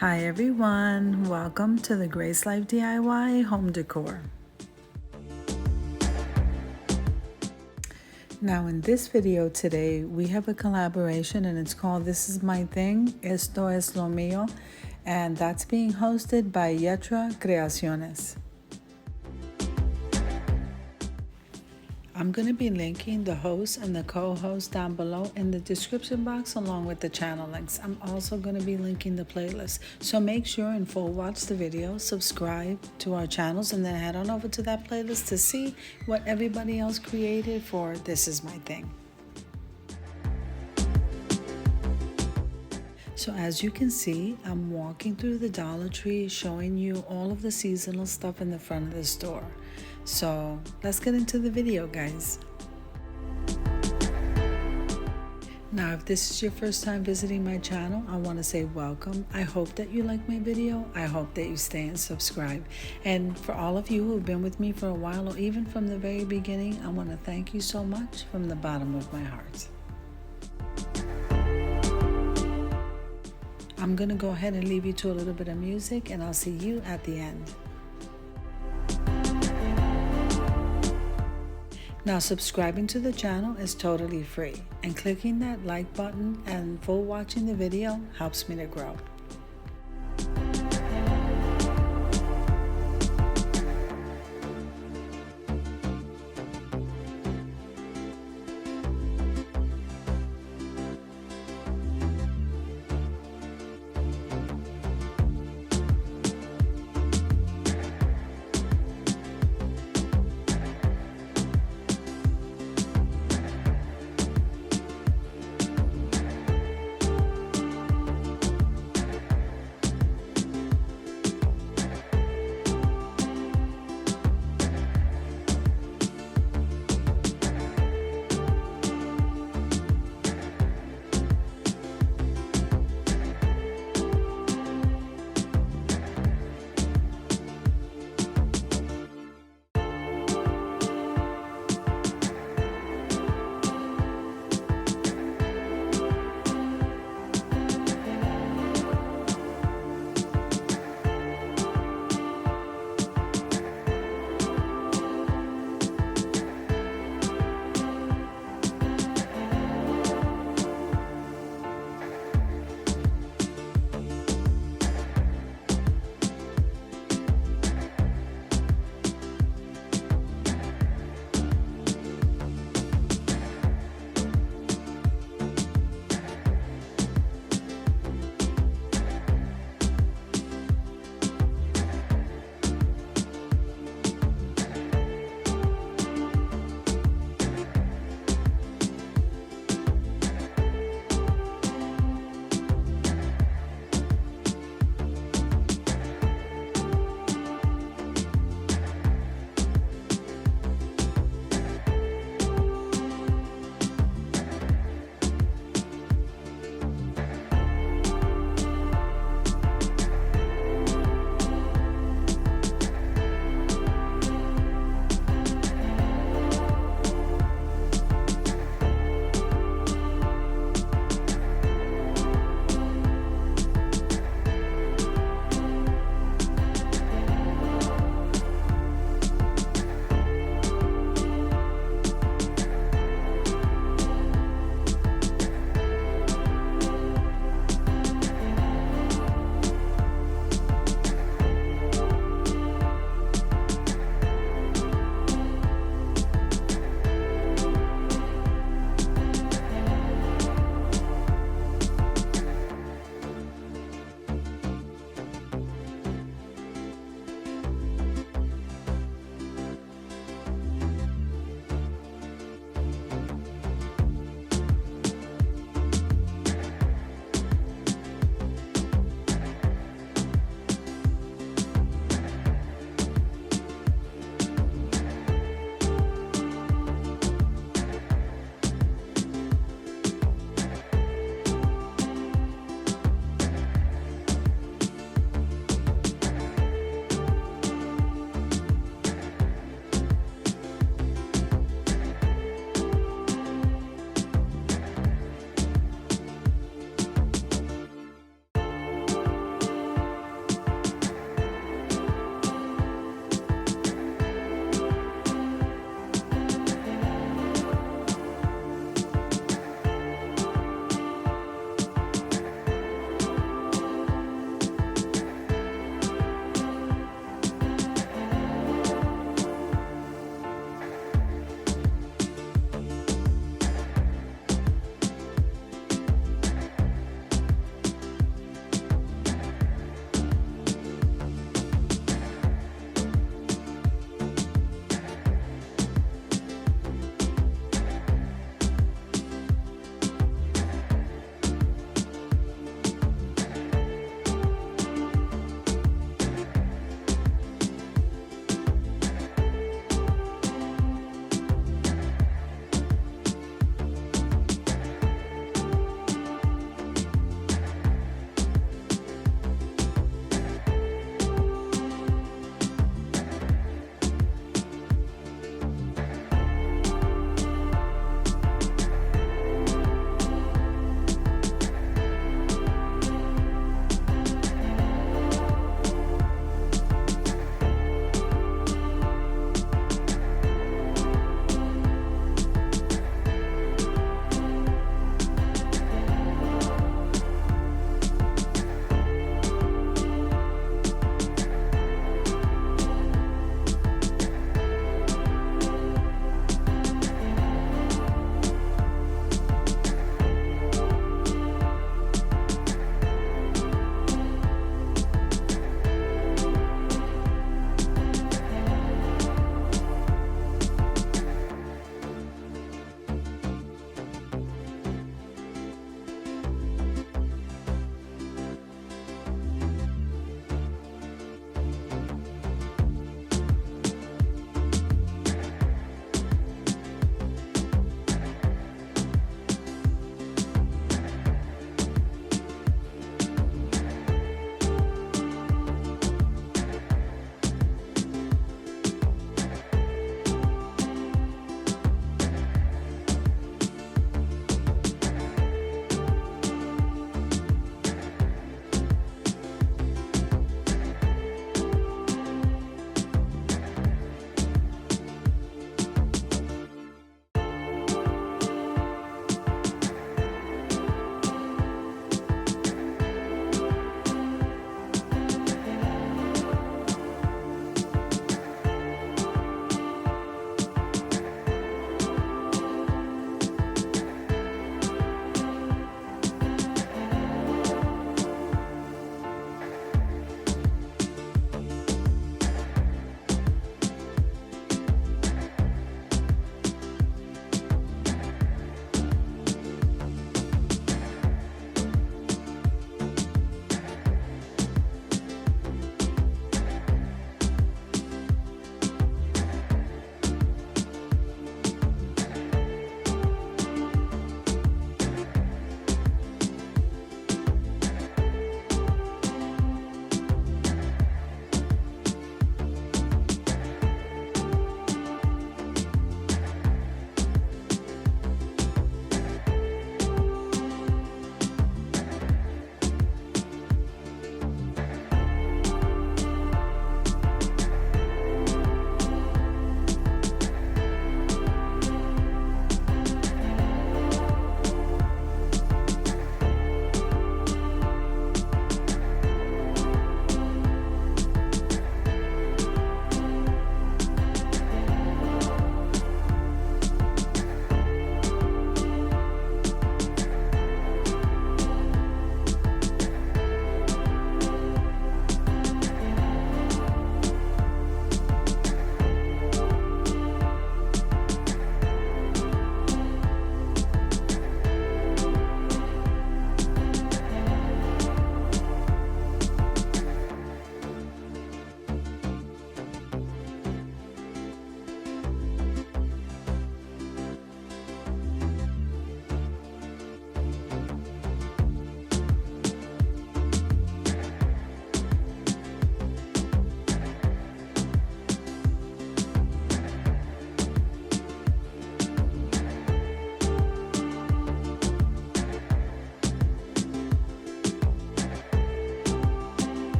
Hi everyone, welcome to the Grace Life DIY Home Decor. Now in this video today, we have a collaboration and it's called This Is My Thing, estoeslomio, and that's being hosted by Yeatra, Kreacciones. I'm going to be linking the host and the co-host down below in the description box along with the channel links. I'm also going to be linking the playlist. So make sure and full watch the video, subscribe to our channels, and then head on over to that playlist to see what everybody else created for This Is My Thing. So as you can see, I'm walking through the Dollar Tree showing you all of the seasonal stuff in the front of the store. So let's get into the video, guys. Now, if this is your first time visiting my channel, I want to say welcome. I hope that you like my video. I hope that you stay and subscribe. And for all of you who have been with me for a while or even from the very beginning, I want to thank you so much from the bottom of my heart. I'm going to go ahead and leave you to a little bit of music, and I'll see you at the end. Now, subscribing to the channel is totally free, and clicking that like button and full watching the video helps me to grow.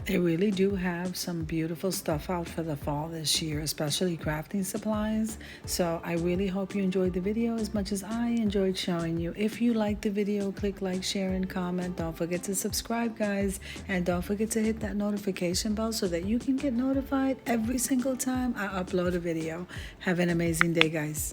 They really do have some beautiful stuff out for the fall this year, especially crafting supplies. So I really hope you enjoyed the video as much as I enjoyed showing you. If you liked the video, click like, share, and comment. Don't forget to subscribe, guys. And don't forget to hit that notification bell so that you can get notified every single time I upload a video. Have an amazing day, guys.